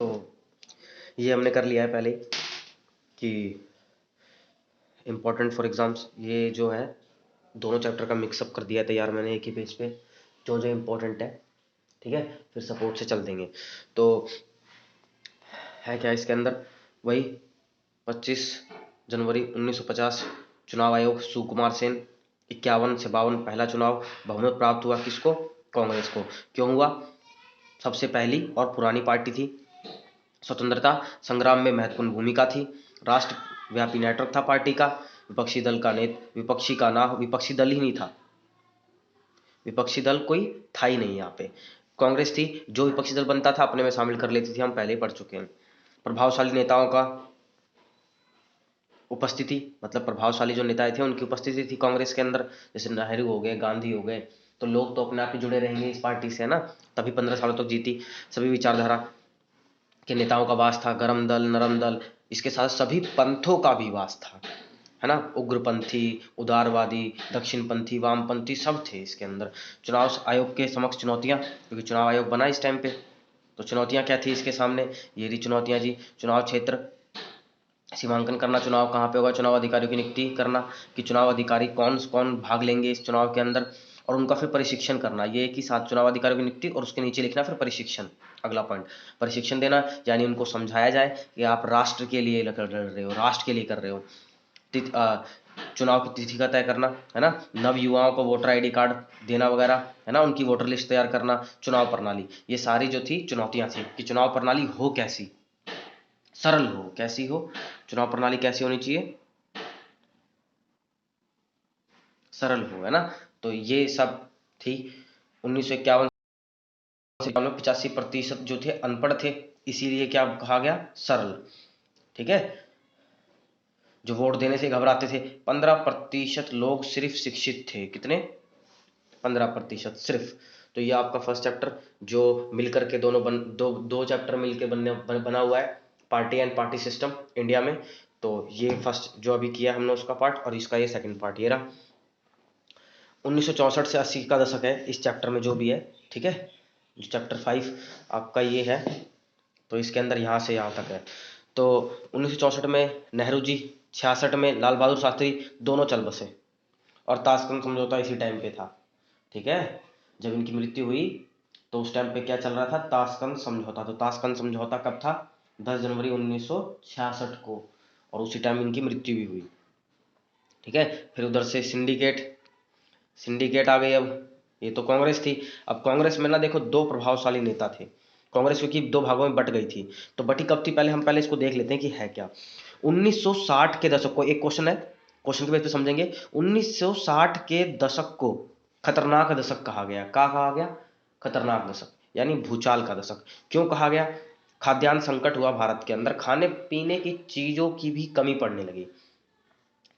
तो ये हमने कर लिया है पहले कि इम्पोर्टेंट फॉर एग्जाम्स, ये जो है दोनों चैप्टर का मिक्सअप कर दिया है तैयार मैंने एक ही पेज पे, जो जो इम्पोर्टेंट है। ठीक है, फिर सपोर्ट से चल देंगे। तो है क्या इसके अंदर, वही 25 जनवरी 1950 चुनाव आयोग सुकुमार सेन, 51 से 52 पहला चुनाव, बहुमत प्राप्त हुआ किसको? कांग्रेस को। क्यों हुआ? सबसे पहली और पुरानी पार्टी थी, स्वतंत्रता संग्राम में महत्वपूर्ण भूमिका थी, राष्ट्रव्यापी नेटवर्क था पार्टी का, विपक्षी दल का विपक्षी दल ही नहीं था, विपक्षी दल कोई था ही नहीं यहाँ पे, कांग्रेस थी। जो विपक्षी दल बनता था अपने में शामिल कर लेती थी, हम पहले ही पढ़ चुके हैं। प्रभावशाली नेताओं का उपस्थिति, मतलब प्रभावशाली जो नेता थे उनकी उपस्थिति थी कांग्रेस के अंदर, जैसे नेहरू हो गए, गांधी हो गए। तो लोग तो अपने आप ही जुड़े रहेंगे इस पार्टी से, है ना, तभी 15 सालों तक जीती। सभी विचारधारा के नेताओं का वास था, गरम दल, नरम दल, इसके साथ सभी पंथों का भी वास था, है ना, उग्रपंथी, उदारवादी, दक्षिणपंथी, वामपंथी सब थे इसके अंदर। चुनाव आयोग के समक्ष चुनौतियां, क्योंकि चुनाव आयोग बना इस टाइम पे, तो चुनौतियां क्या थी इसके सामने? ये रही चुनौतियां जी। चुनाव क्षेत्र सीमांकन करना, चुनाव कहाँ पे होगा, चुनाव अधिकारियों की नियुक्ति करना कि चुनाव अधिकारी कौन कौन भाग लेंगे इस चुनाव के अंदर, और उनका फिर परीक्षण करना। ये कि साथ चुनाव अधिकारियों की नियुक्ति और उसके नीचे लिखना फिर परीक्षण। अगला पॉइंट, परीक्षण देना, यानी उनको समझाया जाए कि आप राष्ट्र के लिए कर रहे हो, राष्ट्र के लिए कर रहे हो। चुनाव की तिथि का तय करना, है ना, नव युवाओं को वोटर आईडी कार्ड देना वगैरह, है ना, उनकी वोटर लिस्ट तैयार करना, चुनाव प्रणाली, ये सारी जो थी चुनौतियां थी कि चुनाव प्रणाली हो कैसी, सरल हो, कैसी हो चुनाव प्रणाली, कैसी होनी चाहिए? सरल हो, है ना। तो ये सब थी। 1951 से 85% जो थे अनपढ़ थे, इसीलिए क्या कहा गया? सरल। ठीक है, जो वोट देने से घबराते थे। 15% लोग सिर्फ शिक्षित थे, कितने? 15% सिर्फ। तो ये आपका फर्स्ट चैप्टर जो मिलकर के दो चैप्टर मिलकर बना हुआ है, party and party system India में। तो ये फर्स्ट जो अभी किया हमने उसका पार्ट, और इसका ये सेकंड पार्ट ये रहा। 1964 से 80 का दशक है इस चैप्टर में जो भी है, ठीक है। जो चैप्टर 5 आपका ये है, तो इसके अंदर यहाँ से यहाँ तक है। तो 1964 में नेहरू जी, 66 में लाल बहादुर शास्त्री, दोनों चल बसे, और ताशकंद समझौता इसी टाइम पे था। ठीक है, जब इनकी मृत्यु हुई तो उस टाइम पे क्या चल रहा था? ताशकंद समझौता। तो ताशकंद समझौता कब था? 10 जनवरी 1966 को, और उसी टाइम इनकी मृत्यु भी हुई। ठीक है, फिर उधर से सिंडिकेट आ गई। अब ये तो कांग्रेस थी। अब कांग्रेस में ना देखो दो प्रभावशाली नेता थे। कांग्रेस क्योंकि दो भागों में बट गई थी, तो बटी कब थी हम पहले इसको देख लेते हैं कि है क्या। 1960 के दशक को, एक क्वेश्चन है, क्वेश्चन के बेस पे समझेंगे। 1960 के दशक को खतरनाक दशक कहा गया। क्या कहा गया? खतरनाक दशक, यानी भूचाल का दशक। क्यों कहा गया? खाद्यान्न संकट हुआ भारत के अंदर, खाने पीने की चीजों की भी कमी पड़ने लगी।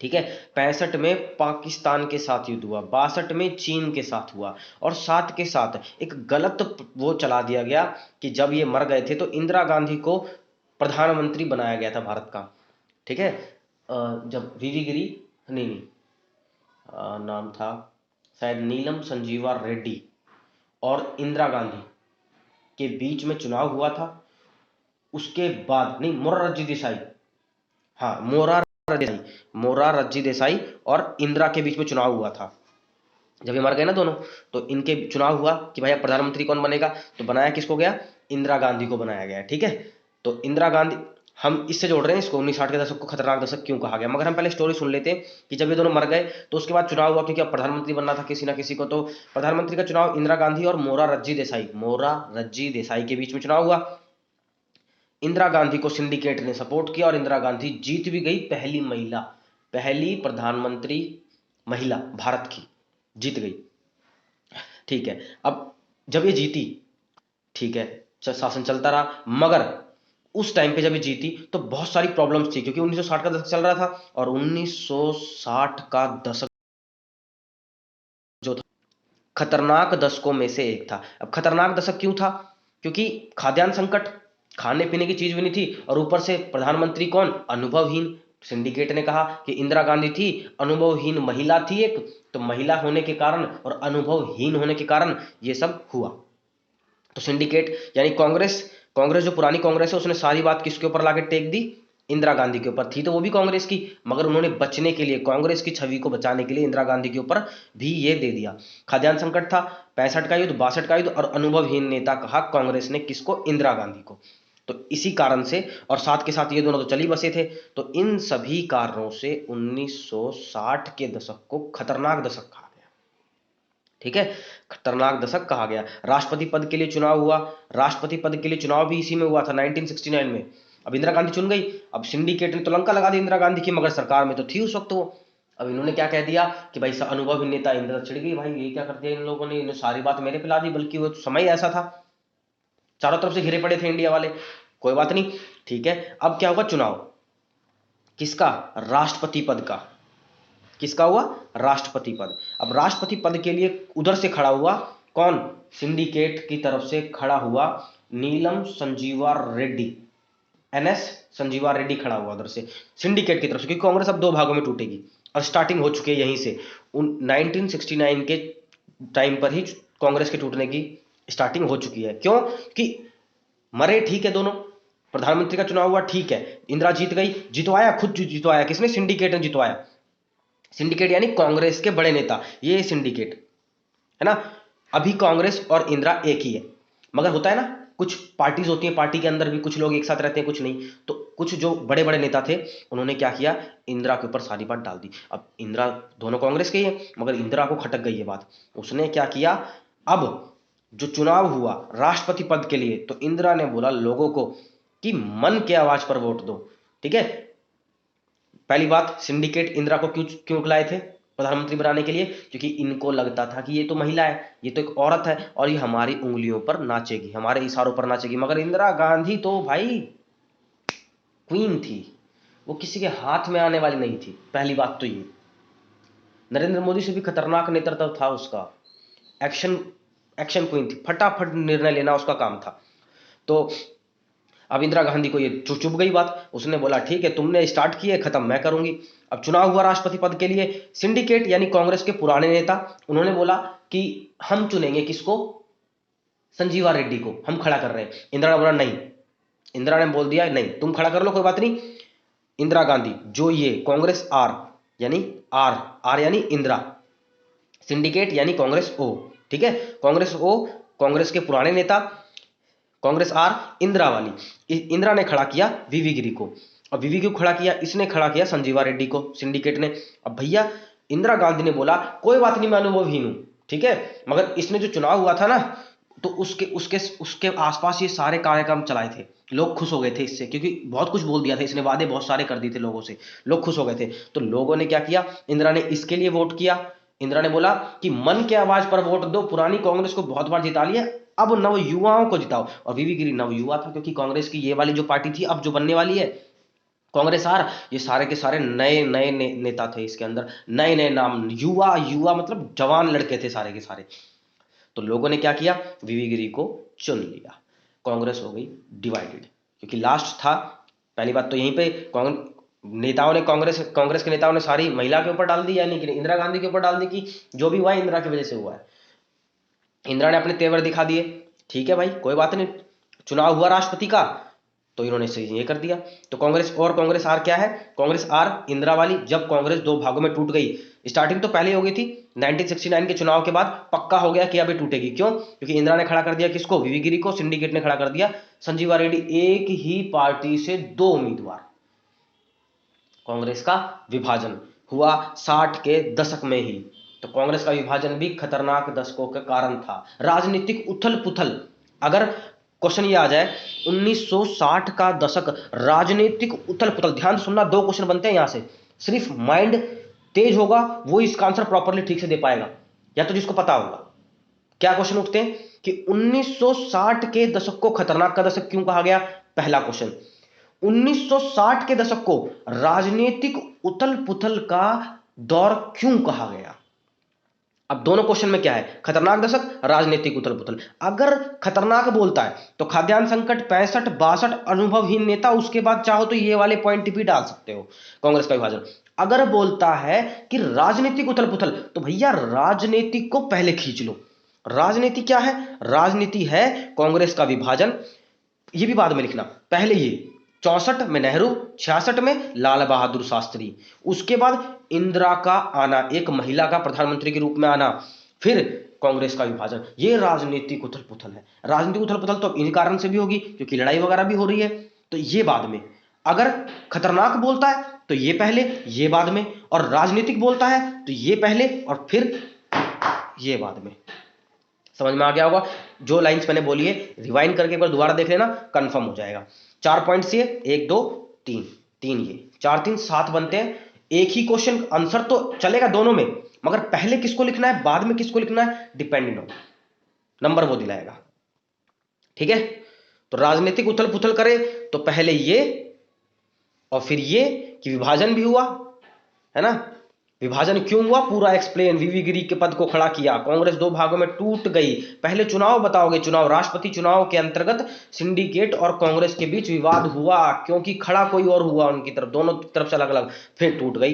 ठीक है, 65 में पाकिस्तान के साथ युद्ध हुआ, 62 में चीन के साथ हुआ, और साथ के साथ एक गलत वो चला दिया गया कि जब ये मर गए थे तो इंदिरा गांधी को प्रधानमंत्री बनाया गया था भारत का। ठीक है, जब वीवी गिरी, नहीं, नाम था शायद नीलम संजीवा रेड्डी और इंदिरा गांधी के बीच में चुनाव हुआ था। उसके बाद नहीं, मोरारजी देसाई, हाँ मोरारजी देसाई और इंदिरा के बीच में चुनाव हुआ था। जब ये मर गए ना दोनों, तो इनके चुनाव हुआ कि भाई प्रधानमंत्री कौन बनेगा, तो बनाया किसको गया? इंदिरा गांधी को बनाया गया। ठीक है, तो इंदिरा गांधी, हम इससे जोड़ रहे हैं इसको, 1960 के दशक को खतरनाक दशक क्यों कहा गया। मगर हम पहले स्टोरी सुन लेते हैं कि जब ये दोनों मर गए तो उसके बाद चुनाव हुआ, क्योंकि अब प्रधानमंत्री बनना था किसी ना किसी को। तो प्रधानमंत्री का चुनाव इंदिरा गांधी और मोरारजी देसाई के बीच में चुनाव हुआ। इंदिरा गांधी को सिंडिकेट ने सपोर्ट किया और इंदिरा गांधी जीत भी गई, पहली प्रधानमंत्री महिला भारत की जीत गई। ठीक है, अब जब ये जीती, ठीक है, शासन चलता रहा, मगर उस टाइम पे जब ये जीती तो बहुत सारी प्रॉब्लम्स थी, क्योंकि 1960 का दशक चल रहा था, और 1960 का दशक जो था खतरनाक दशकों में से एक था। अब खतरनाक दशक क्यों था? क्योंकि खाद्यान्न संकट, खाने पीने की चीज भी नहीं थी, और ऊपर से प्रधानमंत्री कौन? अनुभवहीन। सिंडिकेट ने कहा कि इंदिरा गांधी थी अनुभवहीन महिला थी एक, तो महिला होने के कारण और अनुभवहीन होने के कारण ये सब हुआ। तो सिंडिकेट यानी कांग्रेस कांग्रेस जो पुरानी कांग्रेस है उसने सारी बात किसके ऊपर लाके टेक दी, इंदिरा गांधी के ऊपर। थी तो वो भी कांग्रेस की, मगर उन्होंने बचने के लिए, कांग्रेस की छवि को बचाने के लिए इंदिरा गांधी के ऊपर भी ये दे दिया। खाद्यान्न संकट था, 65 का युद्ध, 62 का युद्ध, और अनुभवहीन नेता कहा कांग्रेस ने किसको, इंदिरा गांधी को। तो इसी कारण से, और साथ के साथ ये दोनों तो चली बसे थे, तो इन सभी कारणों से 1960 के दशक को खतरनाक दशक कहा गया। ठीक है, खतरनाक दशक कहा गया। राष्ट्रपति पद के लिए चुनाव हुआ, राष्ट्रपति पद के लिए चुनाव भी इसी में हुआ था 1969 में। अब इंदिरा गांधी चुन गई, अब सिंडिकेट ने तो लंका लगा दी इंदिरा गांधी की, मगर सरकार में तो थी उस वक्त वो। अब इन्होंने क्या कह दिया कि भाई अनुभवी नेता इंदिरा चिढ़ गई, भाई ये क्या कर दिया इन लोगों ने, इन्हें सारी बात मेरे पे ला दी, बल्कि वो समय ऐसा था, चारों तरफ से घिरे पड़े थे इंडिया वाले। कोई बात नहीं, ठीक है। अब क्या होगा, चुनाव किसका, राष्ट्रपति पद का। किसका हुआ, राष्ट्रपति पद। अब राष्ट्रपति पद के लिए उधर से खड़ा हुआ कौन, सिंडिकेट की तरफ से खड़ा हुआ नीलम संजीवा रेड्डी, एनएस संजीवा रेड्डी खड़ा हुआ उधर से सिंडिकेट की तरफ से, क्योंकि कांग्रेस अब दो भागों में टूटेगी और स्टार्टिंग हो चुकी है यहीं से। 1969 के टाइम पर ही कांग्रेस के टूटने की स्टार्टिंग हो चुकी है। क्यों कि मरे ठीक है दोनों, प्रधानमंत्री का चुनाव हुआ ठीक है, इंदिरा जीत गई, जितवाया खुद जितवाया किसने, सिंडिकेट ने जितवाया। सिंडिकेट यानी कांग्रेस के बड़े नेता, ये सिंडिकेट है ना। अभी कांग्रेस और इंदिरा एक ही है, मगर होता है ना कुछ पार्टीज होती हैं, पार्टी के अंदर भी कुछ लोग एक साथ रहते हैं कुछ नहीं, तो कुछ जो बड़े बड़े नेता थे उन्होंने क्या किया, इंदिरा के ऊपर सारी बात डाल दी। अब इंदिरा, दोनों कांग्रेस के ही है, मगर इंदिरा को खटक गई ये बात। उसने क्या किया, अब जो चुनाव हुआ राष्ट्रपति पद के लिए, तो इंदिरा ने बोला लोगों को कि मन के आवाज पर वोट दो। ठीक है, पहली बात, सिंडिकेट इंदिरा को क्यों क्यों लाए थे प्रधानमंत्री बनाने के लिए, क्योंकि इनको लगता था कि ये तो महिला है, ये तो एक औरत है, और ये हमारी उंगलियों पर नाचेगी, हमारे इशारों पर नाचेगी। मगर इंदिरा गांधी तो भाई क्वीन थी, वो किसी के हाथ में आने वाली नहीं थी। पहली बात तो ये, नरेंद्र मोदी से भी खतरनाक नेतृत्व था उसका, एक्शन एक्शन क्वीन थी, फटाफट निर्णय लेना उसका काम था। तो अब इंदिरा गांधी को ये चुप गई बात, उसने बोला ठीक है तुमने स्टार्ट किए, खत्म मैं करूंगी। अब चुनाव हुआ राष्ट्रपति पद के लिए, सिंडिकेट यानी कांग्रेस के पुराने नेता, उन्होंने बोला कि हम चुनेंगे किसको, संजीवा रेड्डी को हम खड़ा कर रहे हैं। इंदिरा ने बोला नहीं, इंदिरा ने बोल दिया नहीं तुम खड़ा कर लो कोई बात नहीं। इंदिरा गांधी जो ये कांग्रेस आर यानी आर आर यानी इंदिरा, सिंडिकेट यानी कांग्रेस ओ, ठीक है, कांग्रेस ओ कांग्रेस के पुराने नेता, कांग्रेस आर इंदिरा वाली। इंदिरा ने खड़ा किया वीवी गिरी को, अब वीवी को खड़ा किया, इसने खड़ा किया संजीवा रेड्डी को सिंडिकेट ने। अब भैया इंदिरा गांधी ने बोला कोई बात नहीं मैं अनुभवहीन हूं, ठीक है, मगर इसने जो चुनाव हुआ था ना, तो उसके उसके उसके आसपास ये सारे कार्यक्रम चलाए थे, लोग खुश हो गए थे इससे, क्योंकि बहुत कुछ बोल दिया था इसने, वादे बहुत सारे कर दिए थे लोगों से, लोग खुश हो गए थे। तो लोगों ने क्या किया, इंदिरा ने इसके लिए वोट किया। इंदिरा ने बोला कि मन के आवाज पर वोट दो, पुरानी कांग्रेस को बहुत बार जिता लिया, अब नव युवाओं को जिताओ। और वीवी गिरी नव युवा था, क्योंकि कांग्रेस की ये वाली जो पार्टी थी अब जो बनने वाली है कांग्रेस आर, ये सारे के सारे नए नए नेता थे इसके अंदर, नए नए नाम, युवा युवा मतलब जवान लड़के थे सारे के सारे। तो लोगों ने क्या किया, वीवी गिरी को चुन लिया, कांग्रेस हो गई डिवाइडेड, क्योंकि लास्ट था। पहली बात तो यहीं पे नेताओं ने, कांग्रेस कांग्रेस के नेताओं ने सारी महिला के ऊपर डाल दी, यानी कि इंदिरा गांधी के ऊपर डाल दी कि जो भी हुआ है इंदिरा की वजह से हुआ है। इंदिरा ने अपने तेवर दिखा दिए, ठीक है भाई कोई बात नहीं, चुनाव हुआ राष्ट्रपति का तो इन्होंने से ये कर दिया। तो कांग्रेस और कांग्रेस आर क्या है, कांग्रेस आर इंदिरा वाली, जब कांग्रेस दो भागों में टूट गई, स्टार्टिंग तो पहले हो गई थी 1969 के चुनाव के बाद, पक्का हो गया कि अब ये टूटेगी। क्यों, क्योंकि इंदिरा ने खड़ा कर दिया किसको, वीवी गिरी को, सिंडिकेट ने खड़ा कर दिया संजीवा रेड्डी, एक ही पार्टी से दो उम्मीदवार। कांग्रेस का विभाजन हुआ 60 के दशक में ही, तो कांग्रेस का विभाजन भी खतरनाक दशकों का कारण था, राजनीतिक उथल पुथल। अगर क्वेश्चन ये आ जाए 1960 का दशक राजनीतिक उथल पुथल, ध्यान से सुनना, दो क्वेश्चन बनते हैं यहां से, सिर्फ माइंड तेज होगा वो इसका आंसर प्रॉपरली ठीक से दे पाएगा, या तो जिसको पता होगा। क्या क्वेश्चन उठते हैं कि 1960 के दशक को खतरनाक का दशक क्यों कहा गया, पहला क्वेश्चन। 1960 के दशक को राजनीतिक उथल पुथल का दौर क्यों कहा गया। अब दोनों क्वेश्चन में क्या है, खतरनाक दशक, राजनीतिक उथल पुथल। अगर खतरनाक बोलता है तो खाद्यान्न संकट, 65 62 अनुभवहीन नेता, उसके बाद चाहो तो ये वाले पॉइंट भी डाल सकते हो, कांग्रेस का विभाजन। अगर बोलता है कि राजनीतिक उथल पुथल, तो भैया राजनीतिक को पहले खींच लो। राजनीति क्या है, राजनीति है कांग्रेस का विभाजन, ये भी बाद में लिखना, पहले ये 64 में नेहरू, 66 में लाल बहादुर शास्त्री, उसके बाद इंदिरा का आना, एक महिला का प्रधानमंत्री के रूप में आना, फिर कांग्रेस का विभाजन। ये राजनीतिक उथल पुथल है। राजनीतिक उथल पुथल तो इन कारण से भी होगी क्योंकि लड़ाई वगैरह भी हो रही है, तो ये बाद में। अगर खतरनाक बोलता है तो ये पहले, ये बाद में, और राजनीतिक बोलता है तो ये पहले और फिर ये बाद में। समझ में आ गया होगा? जो लाइंस मैंने बोली है रिवाइंड करके एक बार दोबारा देख लेना, कंफर्म हो जाएगा। 4 पॉइंट्स ये, 1 2 3, 3 ये 4 3 7 बनते हैं। एक ही क्वेश्चन आंसर तो चलेगा दोनों में, मगर पहले किसको लिखना है बाद में किसको लिखना है डिपेंडिंग ऑन नंबर वो दिलाएगा। ठीक है, तो राजनीतिक उथल पुथल करे तो पहले ये और फिर ये कि विभाजन भी हुआ है ना। विभाजन क्यों हुआ पूरा एक्सप्लेन, वीवी गिरी के पद को खड़ा किया, कांग्रेस 2 भागों में टूट गई। पहले चुनाव बताओगे, चुनाव राष्ट्रपति चुनाव के अंतर्गत सिंडिकेट और कांग्रेस के बीच विवाद हुआ क्योंकि खड़ा कोई और हुआ उनकी तरफ, दोनों तरफ से अलग अलग, फिर टूट गई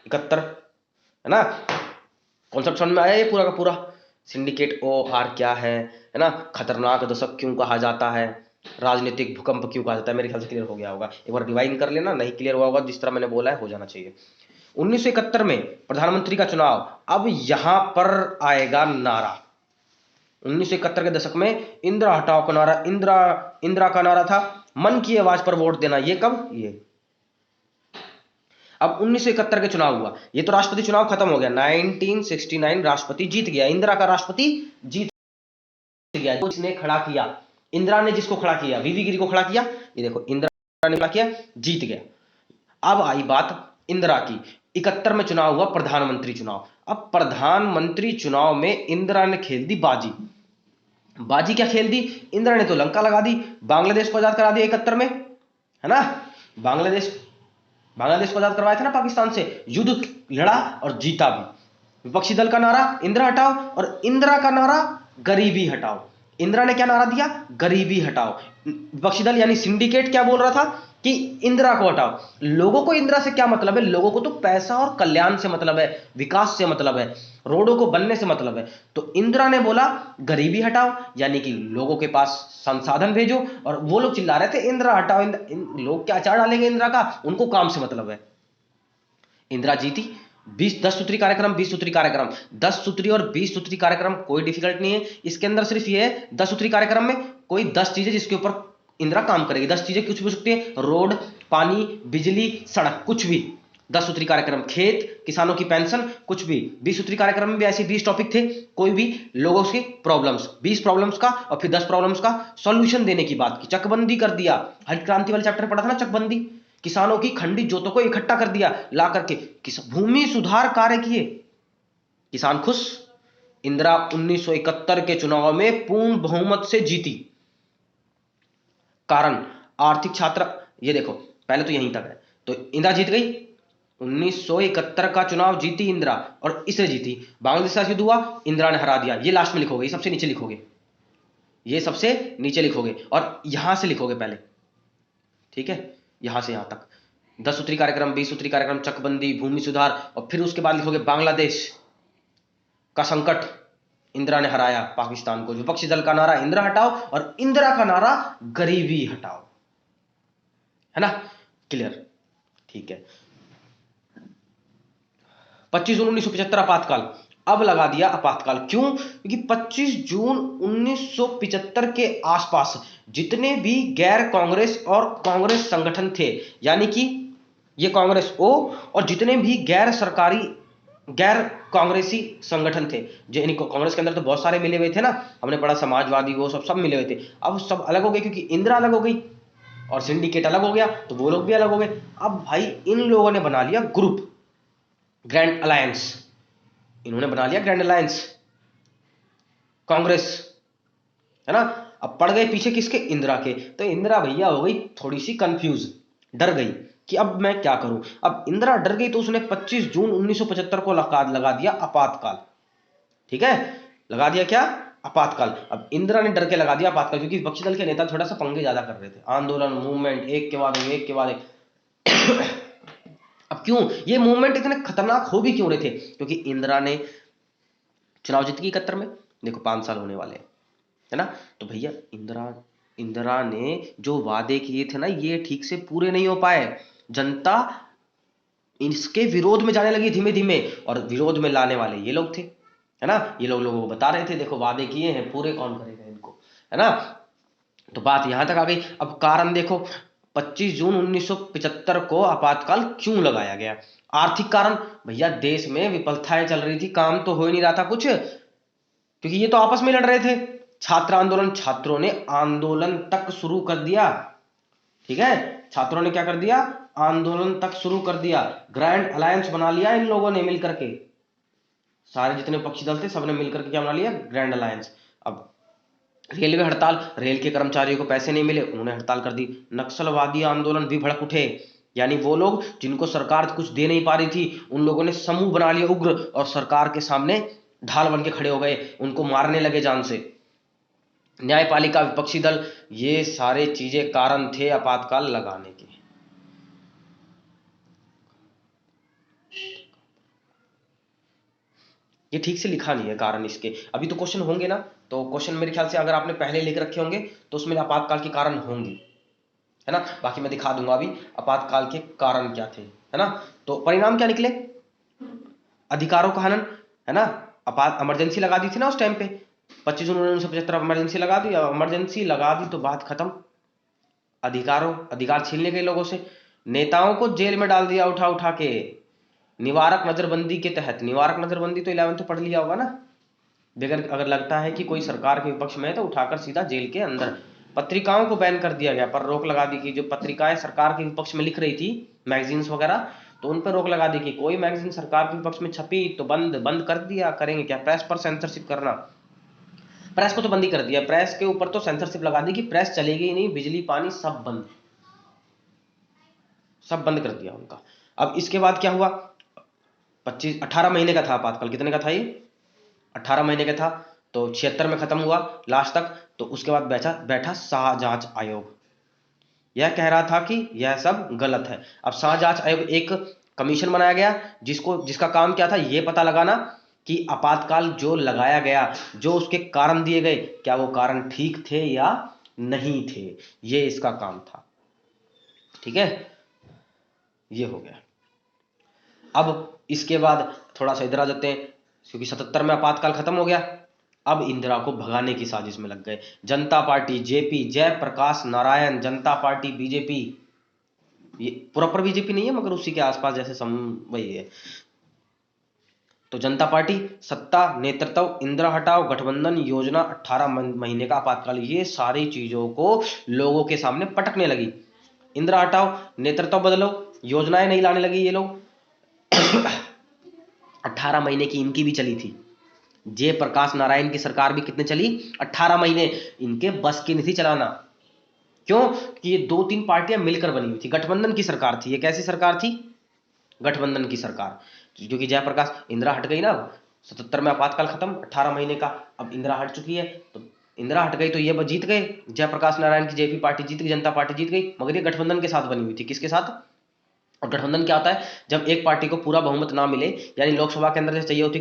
71, है ना। कॉन्सेप्ट समझ में आया ये पूरा का पूरा? सिंडिकेट OR क्या है ना, खतरनाक दशक क्यों कहा जाता है, राजनीतिक भूकंप क्यों कहा जाता है। मेरे ख्याल से क्लियर हो गया होगा, एक बार रिवाइंड कर लेना, नहीं क्लियर हुआ होगा जिस तरह मैंने बोला है हो जाना चाहिए। 1971 में प्रधानमंत्री का चुनाव, अब यहां पर आएगा नारा। 1971 के दशक में इंदिरा हटाओ का नारा, इंदिरा का नारा था मन की आवाज पर वोट देना। ये कब? ये अब 1971 के चुनाव हुआ, ये तो राष्ट्रपति चुनाव खत्म हो गया, 1969 राष्ट्रपति जीत गया, इंदिरा का राष्ट्रपति जीत गया। जिसने खड़ा किया, इंदिरा ने जिसको खड़ा किया, वीवी गिरी को खड़ा किया, ये देखो इंदिरा ने खड़ा किया, जीत गया। अब आई बात इंदिरा की, 71 में चुनाव हुआ प्रधानमंत्री चुनाव। अब प्रधानमंत्री चुनाव में इंदिरा ने खेल दी बाजी। बाजी क्या खेल दी? इंदिरा ने तो लंका लगा दी, बांग्लादेश को आजाद करा दिया 71 में, है ना। बांग्लादेश को आजाद करवाया था ना पाकिस्तान से, युद्ध लड़ा और जीता भी। विपक्षी दल का नारा इंदिरा हटाओ और इंदिरा का नारा गरीबी हटाओ। इंदिरा ने क्या नारा दिया? गरीबी हटाओ। विपक्षी दल यानी सिंडिकेट क्या बोल रहा था कि इंदिरा को हटाओ। लोगों को इंदिरा से क्या मतलब है? लोगों को तो पैसा और कल्याण से मतलब है, विकास से मतलब है, रोडों को बनने से मतलब है। तो इंदिरा ने बोला गरीबी हटाओ, यानी कि लोगों के पास संसाधन भेजो, और वो लोग चिल्ला रहे थे इंदिरा हटाओ, लोग क्या अचार डालेंगे इंदिरा का, उनको काम से मतलब है। इंदिरा जीती। 10 सूत्री कार्यक्रम, 20 सूत्री कार्यक्रम, 10 सूत्री और 20 सूत्री कार्यक्रम कोई डिफिकल्ट नहीं है। इसके अंदर सिर्फ ये है 10 सूत्री कार्यक्रम में कोई 10 चीजें जिसके ऊपर इंदिरा काम करेगी। 10 चीजें कुछ भी हो सकती है, रोड, पानी, बिजली, सड़क, कुछ भी। 10 सूत्री कार्यक्रम, खेत, किसानों की पेंशन, कुछ भी। 20 सूत्री कार्यक्रम में भी ऐसे 20 टॉपिक थे, कोई भी लोगों के प्रॉब्लम्स, 20 प्रॉब्लम्स का और फिर 10 प्रॉब्लम्स का सॉल्यूशन देने की बात की। चकबंदी कर दिया, हरित क्रांति वाले चैप्टर पढ़ा था ना, चकबंदी, किसानों की खंडित जोतों को इकट्ठा कर दिया, ला करके भूमि सुधार कार्य किए, किसान खुश। इंदिरा 1971 के चुनाव में पूर्ण बहुमत से जीती। कारण आर्थिक छात्र, ये देखो पहले तो यहीं तक है, तो इंदिरा जीत गई। 1971 का चुनाव जीती इंदिरा, और इसे जीती। बांग्लादेश से युद्ध हुआ, इंदिरा ने हरा दिया। ये लास्ट में लिखोगे, ये सबसे नीचे लिखोगे, ये सबसे नीचे लिखोगे और यहां से लिखोगे पहले, ठीक है, यहां से यहां तक। 10 सूत्री कार्यक्रम, 20 सूत्री कार्यक्रम, चकबंदी, भूमि सुधार, और फिर उसके बाद लिखोगे बांग्लादेश का संकट, इंदिरा ने हराया पाकिस्तान को। विपक्षी दल का नारा इंदिरा हटाओ और इंदिरा का नारा गरीबी हटाओ, है ना, क्लियर, ठीक है। 25 जून 1975 आपातकाल, अब लगा दिया आपातकाल। क्यों? क्योंकि 25 जून 1975 के आसपास जितने भी गैर कांग्रेस और कांग्रेस संगठन थे, यानी कि ये कांग्रेस ओ, और जितने भी गैर सरकारी गैर कांग्रेसी संगठन थे, जो कांग्रेस के अंदर तो बहुत सारे मिले हुए थे ना, हमने पढ़ा समाजवादी, वो सब मिले हुए थे। अब सब अलग हो गए क्योंकि इंदिरा अलग हो गई और सिंडिकेट अलग हो गया, तो वो लोग भी अलग हो गए। अब भाई इन लोगों ने बना लिया ग्रुप, ग्रैंड अलायंस, इन्होंने बना लिया ग्रैंड अलायंस, कांग्रेस, है ना। अब पड़ गए पीछे किसके? इंदिरा के। तो इंदिरा भैया हो गई थोड़ी सी कंफ्यूज, डर गई कि अब मैं क्या करूं। अब इंदिरा डर गई तो उसने 25 जून 1975 को लगा दिया आपातकाल, ठीक है, लगा दिया क्या? आपातकाल। अब इंदिरा ने डर के लगा दिया आपातकाल क्योंकि विपक्षी दल के नेता थोड़ा सा पंगे ज्यादा कर रहे थे, आंदोलन, मूवमेंट, एक के बाद एक के बाद एक। अब क्यों ये मूवमेंट इतने खतरनाक हो भी क्यों रहे थे? क्योंकि इंदिरा ने चुनाव जीत गई 71 में, देखो 5 साल होने वाले हैं, है ना। तो भैया इंदिरा इंदिरा ने जो वादे किए थे ना, ये ठीक से पूरे नहीं हो पाए। जनता इसके विरोध में जाने लगी धीमे धीमे, और विरोध में लाने वाले ये लोग थे, है ना। ये लोग लोगों को बता रहे थे देखो वादे किए हैं, पूरे कौन करेगा इनको, है ना। तो बात यहां तक आ गई। अब कारण देखो, 25 जून 1975 को आपातकाल क्यों लगाया गया। आर्थिक कारण, भैया देश में विफलताएं चल रही थी, काम तो हो ही नहीं रहा था कुछ, क्योंकि ये तो आपस में लड़ रहे थे। छात्र आंदोलन, छात्रों ने आंदोलन तक शुरू कर दिया, ठीक है। छात्रों ने क्या कर दिया, आंदोलन तक शुरू कर दिया। ग्रैंड अलायंस बना लिया इन लोगों ने मिलकर के, सारे जितने पक्षी दल थे सबने मिलकर के क्या बना लिया, ग्रैंड अलायंस। अब रेलवे हड़ताल, रेल के कर्मचारियों को पैसे नहीं मिले, उन्होंने हड़ताल कर दी। नक्सलवादी आंदोलन भी भड़क उठे, यानी वो लोग जिनको सरकार कुछ दे नहीं पा रही थी, उन लोगों ने समूह बना लिया उग्र, और सरकार के सामने ढाल बन के खड़े हो गए, उनको मारने लगे जान से। न्यायपालिका, विपक्षी दल, ये सारे चीजें कारण थे आपातकाल लगाने के। ये ठीक से लिखा नहीं है कारण इसके, अभी तो क्वेश्चन होंगे ना, तो क्वेश्चन मेरे ख्याल से अगर आपने पहले लिख रखे होंगे तो उसमें आपातकाल के कारण होंगे, है ना। बाकी मैं दिखा दूंगा अभी आपातकाल के कारण क्या थे, है ना। तो परिणाम क्या निकले, अधिकारों का हनन, है ना। आपात इमरजेंसी लगा दी थी ना उस टाइम पे, 25 जून 1975 इमरजेंसी लगा दी, इमरजेंसी लगा दी तो बात खत्म। अधिकार छीनने गए लोगों से। नेताओं को जेल में डाल दिया उठा उठा के, निवारक नजरबंदी के तहत। निवारक नजरबंदी तो 11th तो पढ़ लिया होगा ना, बगैर अगर लगता है कि कोई सरकार के विपक्ष में है तो उठाकर सीधा जेल के अंदर। पत्रिकाओं को बैन कर दिया गया, पर रोक लगा दी कि जो पत्रिकाएं सरकार के विपक्ष में लिख रही थी, मैगजीन्स वगैरह, तो उन पर रोक लगा दी कि कोई मैगजीन सरकार के विपक्ष में छपी तो बंद बंद कर दिया। करेंगे क्या, प्रेस पर सेंसरशिप करना, प्रेस को तो बंद ही कर दिया, प्रेस के ऊपर तो सेंसरशिप लगा दी कि प्रेस चलेगी ही नहीं, बिजली पानी सब बंद, सब बंद कर दिया उनका। अब इसके बाद क्या हुआ, 18 महीने का था आपातकाल, कितने का था ये, 18 महीने का था। तो 76 में खत्म हुआ लास्ट तक। तो उसके बाद बैठा बैठा शाह जांच आयोग, यह कह रहा था कि यह सब गलत है। अब शाह जांच आयोग, एक कमीशन बनाया गया जिसका काम क्या था, यह पता लगाना कि आपातकाल जो लगाया गया, जो उसके कारण दिए गए, क्या वो कारण ठीक थे या नहीं थे, ये इसका काम था, ठीक है। ये हो गया। अब इसके बाद थोड़ा सा इधर आ जाते हैं, क्योंकि 77 में आपातकाल खत्म हो गया। अब इंदिरा को भगाने की साजिश में लग गए। जनता पार्टी जेपी, जयप्रकाश नारायण, जनता पार्टी बीजेपी, ये प्रॉपर बीजेपी नहीं है मगर उसी के आसपास जैसे सम वही है। तो जनता पार्टी, सत्ता, नेतृत्व, इंदिरा हटाओ, गठबंधन, योजना, 18 महीने का आपातकाल, ये सारी चीजों को लोगों के सामने पटकने लगी। इंदिरा हटाओ, नेतृत्व बदलो, योजनाएं नहीं लाने लगी ये लोग। 18 महीने की इनकी भी चली थी, जयप्रकाश नारायण की सरकार भी कितने चली, 18 महीने। इनके बस की नहीं थी चलाना, क्यों कि ये 2-3 पार्टियां मिलकर बनी हुई थी, गठबंधन की सरकार थी। ये कैसी सरकार थी, गठबंधन की सरकार। क्योंकि जयप्रकाश, इंदिरा हट गई ना, 77 में आपातकाल खत्म, 18 महीने का, अब इंदिरा हट चुकी है, तो इंदिरा हट गई तो ये जीत गए, जयप्रकाश नारायण की जेपी पार्टी जीत गई, जनता पार्टी जीत गई, मगर ये गठबंधन के साथ बनी हुई थी। किसके साथ, और गठबंधन क्या होता है, जब एक पार्टी को पूरा बहुमत ना मिले, यानी लोकसभा के अंदर जैसे चाहिए होती,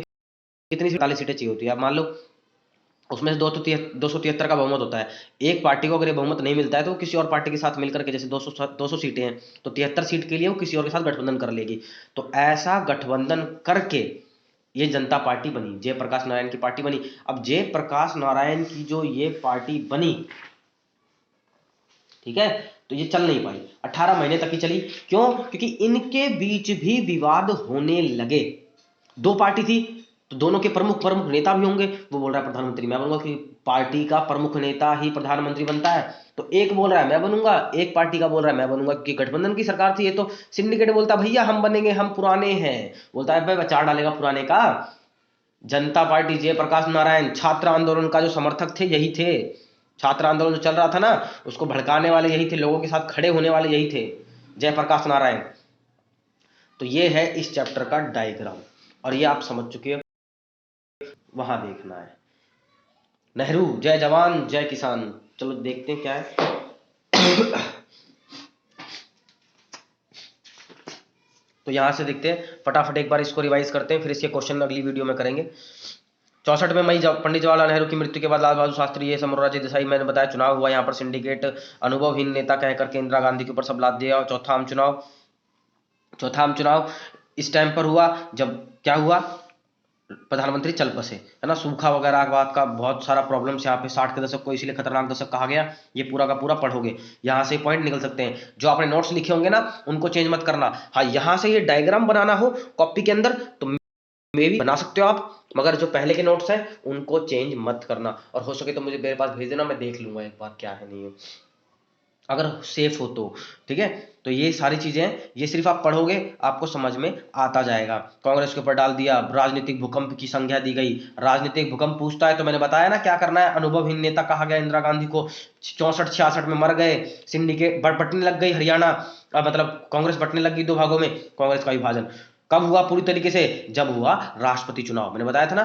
कितनी 40 सीटें चाहिए होती है, अब मान लो उसमें से 273 का बहुमत होता है। एक पार्टी को अगर ये बहुमत नहीं मिलता है तो वो किसी और पार्टी के साथ मिलकर के, जैसे 200 सीटें हैं तो 73 सीट के लिए वो किसी और के साथ गठबंधन कर लेगी। तो ऐसा गठबंधन करके ये जनता पार्टी बनी, जयप्रकाश नारायण की पार्टी बनी। अब जयप्रकाश नारायण की जो ये पार्टी बनी, ठीक है, तो ये चल नहीं पाई, 18 महीने तक ही चली। क्यों, क्योंकि इनके बीच भी विवाद होने लगे। दो पार्टी थी तो दोनों के प्रमुख प्रमुख नेता भी होंगे। वो बोल रहा है प्रधानमंत्री मैं बनूंगा, कि पार्टी का प्रमुख नेता ही प्रधानमंत्री बनता है। तो एक बोल रहा है मैं बनूंगा, एक पार्टी का बोल रहा है मैं बनूंगा, क्योंकि गठबंधन की सरकार थी ये। तो सिंडिकेट बोलता भैया हम बनेंगे, हम पुराने हैं, बोलता है भाई बचार डालेगा पुराने का। जनता पार्टी, जयप्रकाश नारायण, छात्र आंदोलन का जो समर्थक थे यही थे। छात्र आंदोलन जो चल रहा था ना, उसको भड़काने वाले यही थे, लोगों के साथ खड़े होने वाले यही थे, जयप्रकाश नारायण। तो ये है इस चैप्टर का डायग्राम, और ये आप समझ चुके हो, वहां देखना है। नेहरू, जय जवान जय किसान। चलो देखते हैं क्या है। तो यहां से देखते हैं फटाफट, एक बार इसको रिवाइज करते हैं, फिर इसके क्वेश्चन अगली वीडियो में करेंगे। 64 में पंडित जवाहरलाल नेहरू की मृत्यु के बाद लाल बहादुर शास्त्री, ये मोरारजी देसाई, मैंने बताया चुनाव हुआ यहाँ पर सिंडिकेट अनुभवहीन नेता कह करके इंदिरा गांधी के ऊपर सब लाद दिया। और चौथा आम चुनाव इस टाइम पर हुआ जब क्या हुआ, प्रधानमंत्री चल बसे, है ना, सूखा वगैरह बात का बहुत सारा प्रॉब्लम्स यहाँ पे 60 के दशक को इसीलिए खतरनाक दशक कहा गया। ये पूरा का पूरा पढ़ोगे, यहाँ से पॉइंट निकल सकते हैं। जो आपने नोट्स लिखे होंगे ना उनको चेंज मत करना। हाँ, यहाँ से ये डायग्राम बनाना हो कॉपी के अंदर तो मे भी बना सकते हो आप, मगर जो पहले के नोट्स हैं उनको चेंज मत करना। और हो सके तो मुझे मेरे पास भेज देना, मैं देख लूंगा एक बार क्या है नहीं है, अगर सेफ हो तो। ठीक है, तो ये सारी चीजें हैं, ये सिर्फ आप पढ़ोगे आपको समझ में आता जाएगा। कांग्रेस के ऊपर डाल दिया, राजनीतिक भूकंप की संज्ञा दी गई। राजनीतिक भूकंप पूछता है तो मैंने बताया ना क्या करना है, अनुभवहीन नेता कहा गया इंदिरा गांधी को। 64-66 में मर गए, सिंडिकेट बटने लग गई हरियाणा, मतलब कांग्रेस बटने लग गई दो भागों में। कांग्रेस का विभाजन कब हुआ पूरी तरीके से, जब हुआ राष्ट्रपति चुनाव। मैंने बताया था ना,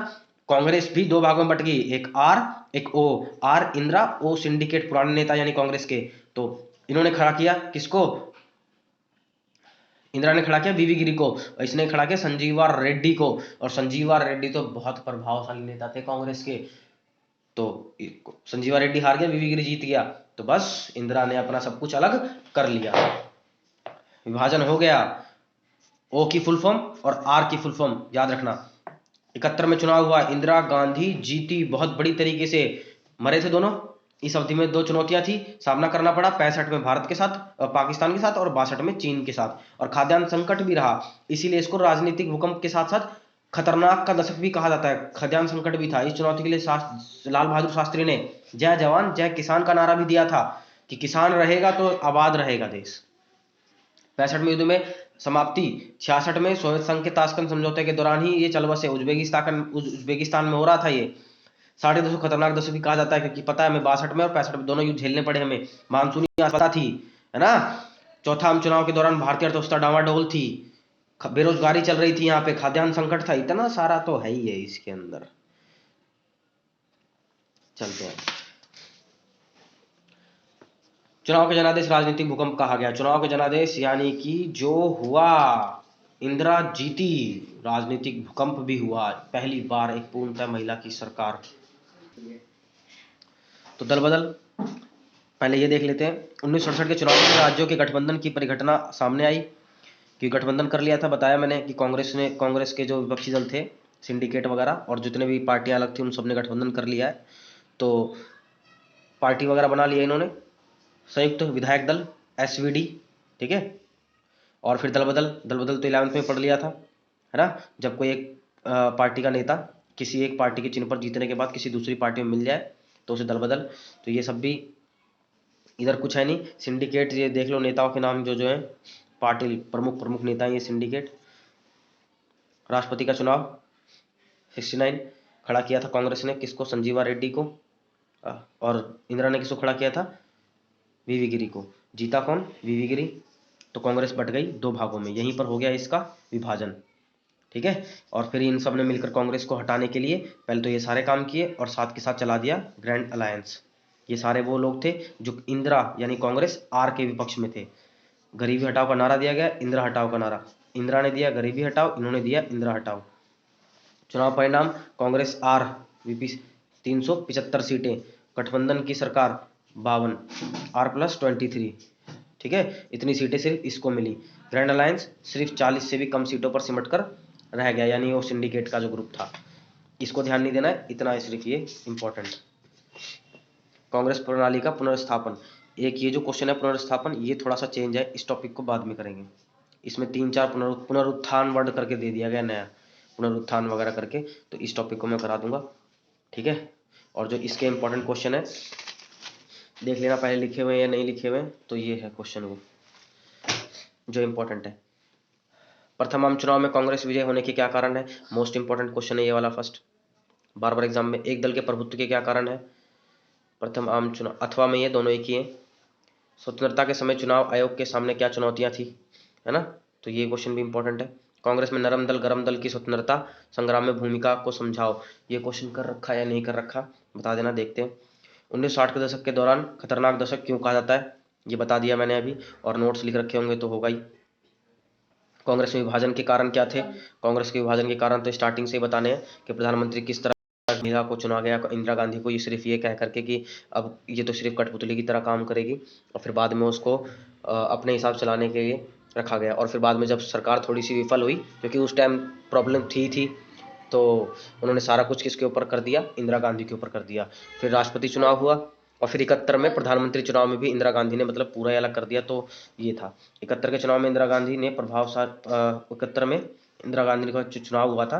कांग्रेस भी दो भागों में बट गई, एक आर एक ओ। आर इंदिरा, ओ सिंडिकेट पुराने नेता यानी कांग्रेस के। तो इन्होंने खड़ा किया किसको, इंदिरा ने खड़ा किया वीवी गिरी को, इसने खड़ा किया संजीवा रेड्डी को। और संजीवा रेड्डी तो बहुत प्रभावशाली नेता थे कांग्रेस के। तो संजीवा रेड्डी हार गया, वीवी गिरी जीत गया, तो बस इंदिरा ने अपना सब कुछ अलग कर लिया, विभाजन हो गया। ओ की फुल फॉर्म और आर की फुल फॉर्म याद रखना। 71 में चुनाव हुआ, इंदिरा गांधी जीती बहुत बड़ी तरीके से, मरे थे दोनों। इस अवधि में दो चुनौतियां थी, सामना करना पड़ा, 65 में भारत के साथ पाकिस्तान के साथ, और 62 में चीन के साथ, और खाद्यान्न संकट भी रहा। इसीलिए इसको राजनीतिक भूकंप के साथ साथ खतरनाक का दशक भी कहा जाता है। खाद्यान्न संकट भी था। इस चुनौती के लिए लाल बहादुर शास्त्री ने जय जवान जय किसान का नारा भी दिया था कि किसान रहेगा तो आबाद रहेगा देश। 65 में युद्ध में समाप्ति, 66 में सोवियत संघ के ताशकंद समझौते के दौरान ही ये चल बसे। उज्बेकिस्तान में हो रहा था ये। 2.5 खतरनाक दशक भी कहा जाता है, क्योंकि पता है हमें 62 में और 65 में दोनों युद्ध झेलने पड़े हमें। मानसूनी आपदा थी, है ना। चौथा आम चुनाव के दौरान भारतीय अर्थव्यवस्था डावाडोल थी, बेरोजगारी चल रही थी यहाँ पे, खाद्यान्न संकट था, इतना सारा तो है ही है इसके अंदर। चलते हैं, चुनाव के जनादेश राजनीतिक भूकंप कहा गया। चुनाव के जनादेश यानी कि जो हुआ, इंदिरा जीती, राजनीतिक भूकंप भी हुआ, पहली बार एक पूर्णतः महिला की सरकार। तो दल बदल पहले ये देख लेते हैं। 1967 के चुनाव में राज्यों के गठबंधन की परिघटना सामने आई, कि गठबंधन कर लिया था। बताया मैंने कि कांग्रेस के जो विपक्षी दल थे, सिंडिकेट वगैरह और जितने भी पार्टियां अलग थी, उन सब ने गठबंधन कर लिया है। तो पार्टी वगैरह बना लिया इन्होंने, संयुक्त विधायक दल एसवीडी, ठीक है। और फिर दल बदल तो 11th में पढ़ लिया था, है ना। जब कोई एक पार्टी का नेता किसी एक पार्टी के चिन्ह पर जीतने के बाद किसी दूसरी पार्टी में मिल जाए तो उसे दल बदल। तो ये सब भी इधर कुछ है नहीं। सिंडिकेट ये देख लो, नेताओं के नाम जो जो हैं, पार्टी प्रमुख नेता हैं ये सिंडिकेट। राष्ट्रपति का चुनाव 69 खड़ा किया था कांग्रेस ने, किसको, संजीवा रेड्डी को। और इंदिरा ने किसको खड़ा किया था, वीवी गिरी को। जीता कौन, वीवी गिरी। तो कांग्रेस बट गई दो भागों में, यहीं पर हो गया इसका विभाजन, ठीक है। और फिर इन सब ने मिलकर कांग्रेस को हटाने के लिए पहले तो ये सारे काम किए और साथ के साथ चला दिया ग्रैंड अलायंस। ये सारे वो लोग थे जो इंदिरा यानी कांग्रेस आर के विपक्ष में थे। गरीबी हटाओ का नारा दिया गया, इंदिरा हटाओ का नारा। इंदिरा ने दिया गरीबी हटाओ, इन्होंने दिया इंदिरा हटाओ। चुनाव परिणाम, कांग्रेस आर वीपी 375 सीटें, गठबंधन की सरकार 52, R+23, ठीक है। इतनी सीटें सिर्फ इसको मिली। ग्रैंड अलायंस सिर्फ 40 से भी कम सीटों पर सिमट कर रह गया, यानी वो सिंडिकेट का जो ग्रुप था। इसको ध्यान नहीं देना है, इतना है सिर्फ ये इंपॉर्टेंट। कांग्रेस प्रणाली का पुनर्स्थापन, एक ये जो क्वेश्चन है पुनर्स्थापन, ये थोड़ा सा चेंज है, इस टॉपिक को बाद में करेंगे। इसमें 3-4 पुनरुत्थान वर्ड करके दे दिया गया, नया पुनरुत्थान वगैरह करके, तो इस टॉपिक को मैं करा दूंगा, ठीक है। और जो इसके इंपॉर्टेंट क्वेश्चन है देख लेना, पहले लिखे हुए हैं या नहीं लिखे हुए हैं। तो ये है क्वेश्चन वो जो इंपॉर्टेंट है। प्रथम आम चुनाव में कांग्रेस विजय होने के क्या कारण है, मोस्ट इंपॉर्टेंट क्वेश्चन है ये वाला फर्स्ट, बार बार एग्जाम में। एक दल के प्रभुत्व के क्या कारण है, प्रथम आम चुनाव, अथवा में ये दोनों एक ही हैं। स्वतंत्रता के समय चुनाव आयोग के सामने क्या चुनौतियां थी, है ना। तो ये क्वेश्चन भी इंपॉर्टेंट है। कांग्रेस में नरम दल गरम दल की स्वतंत्रता संग्राम में भूमिका को समझाओ, ये क्वेश्चन कर रखा या नहीं कर रखा बता देना, देखते हैं। 1960 के दशक के दौरान खतरनाक दशक क्यों कहा जाता है, ये बता दिया मैंने अभी, और नोट्स लिख रखे होंगे तो होगा ही। कांग्रेस में विभाजन के कारण क्या थे, कांग्रेस के विभाजन के कारण तो स्टार्टिंग से ही बताने हैं कि प्रधानमंत्री किस तरह महिला को चुना गया इंदिरा गांधी को, ये सिर्फ ये कह करके कि अब ये तो सिर्फ कठपुतली की तरह काम करेगी, और फिर बाद में उसको अपने हिसाब चलाने के लिए रखा गया। और फिर बाद में जब सरकार थोड़ी सी विफल हुई, क्योंकि उस टाइम प्रॉब्लम थी, तो उन्होंने सारा कुछ किसके ऊपर कर दिया, इंदिरा गांधी के ऊपर कर दिया। फिर राष्ट्रपति चुनाव हुआ, और फिर 71 में प्रधानमंत्री चुनाव में भी इंदिरा गांधी ने मतलब पूरा अलग कर दिया। तो ये था 71 के चुनाव में इंदिरा गांधी ने 71 में इंदिरा गांधी का चुनाव हुआ था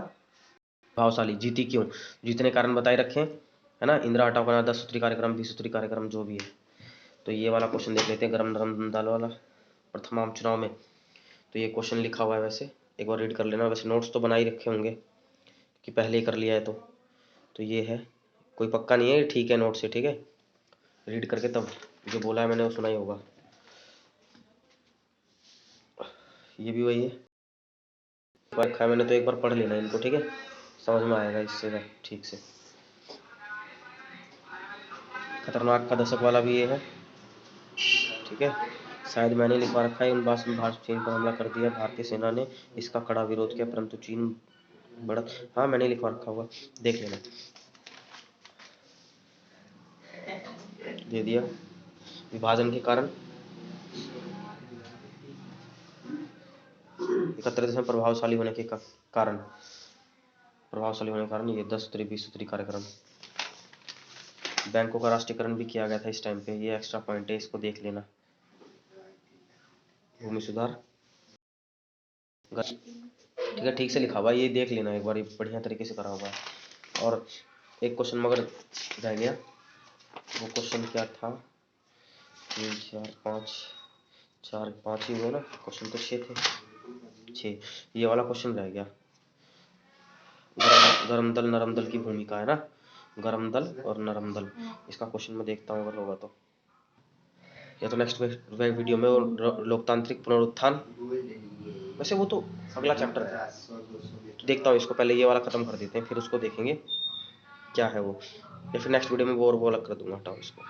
प्रभावशाली। जीती क्यों? जीतने कारण बताए रखे है ना, इंदिरा हटाओ करना, 10 सूत्री कार्यक्रम, 20 सूत्री कार्यक्रम जो भी है। तो ये वाला क्वेश्चन देख लेते हैं, गरम नरम दाल वाला, प्रथम चुनाव में। तो ये क्वेश्चन लिखा हुआ है, वैसे एक बार रीड कर लेना। वैसे नोट्स तो बना ही रखे होंगे कि पहले ही कर लिया है तो ये है, कोई पक्का नहीं है, ठीक है नोट से, ठीक है। रीड करके तब जो बोला है मैंने वो सुना ही होगा। ये भी वही है, रखा है मैंने, तो एक बार पढ़ लेना इनको, ठीक है, समझ में आएगा इससे ठीक से। खतरनाक का दशक वाला भी ये है, ठीक है। शायद मैंने लिखवा रखा है, 19 में भारत चीन पर हमला कर दिया, भारतीय सेना ने इसका कड़ा विरोध किया, परंतु चीन बढ़त, हाँ मैंने लिखवा रखा हुआ, देख लेना। दे दिया, विभाजन के कारण 31 में प्रभावशाली होने के कारण ये 10 सूत्री 20 सूत्री कार्यक्रम। बैंकों का राष्ट्रीयकरण भी किया गया था इस टाइम पे, ये एक्स्ट्रा पॉइंट है, इसको देख लेना। भूमि सुधार, ठीक है, ठीक से लिखा हुआ, ये देख लेना एक बार, ये बढ़िया तरीके से करा हुआ है। और एक क्वेश्चन मगर रह गया, वो क्वेश्चन क्या था, 3 4 5 4 5 ही हुए ना क्वेश्चन, तो 6 थे, 6। ये वाला क्वेश्चन रह गया, गरम दल नरम दल की भूमिका है ना, गरम दल और नरम दल, इसका क्वेश्चन मैं देखता हूँ अगर होगा तो, या तो नेक्स्ट वीडियो में। और लोकतांत्रिक पुनरुत्थान, वैसे वो तो अगला चैप्टर था, तो देखता हूँ इसको, पहले ये वाला खत्म कर देते हैं, फिर उसको देखेंगे क्या है वो, या फिर नेक्स्ट वीडियो में वो और वो अलग कर दूंगा, हटाओ इसको।